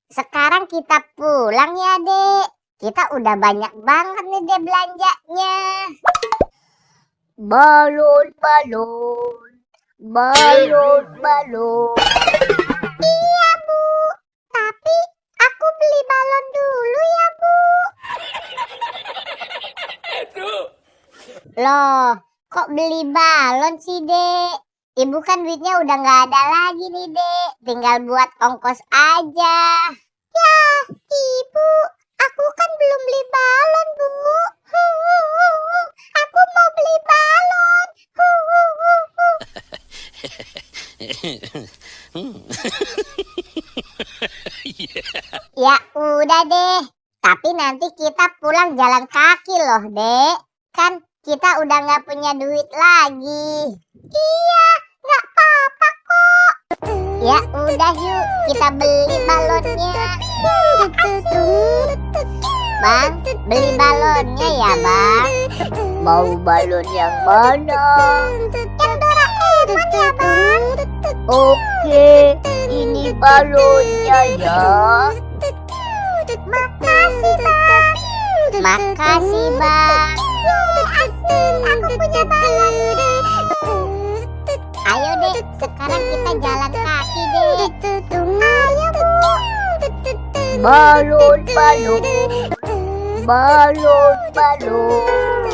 Sekarang kita pulang ya, Dek. Kita udah banyak banget nih, Dek, belanjanya. Balon, balon, balon, balon. Iya, Bu. Tapi aku beli balon dulu ya, Bu. Loh, kok beli balon sih, Dek? Ibu kan duitnya udah nggak ada lagi nih, Dek. Tinggal buat ongkos aja. Ya, Ibu, aku kan belum beli balon, Bu. Aku mau beli balon. Ya udah deh, tapi nanti kita pulang jalan kaki loh, Dek. Kan kita udah nggak punya duit lagi. Iya, nggak apa-apa kok. Ya udah yuk, kita beli balonnya. Bang, beli balonnya ya, Bang. Mau balon yang mana? Yang Doraemon ya, Bang. Oke, ini balonnya ya. Makasih, Bang. Makasih, Bang. Aku punya balon. Ayo deh, sekarang kita jalan kaki deh. Ayo, Bu. Balon, balon, balon, balon.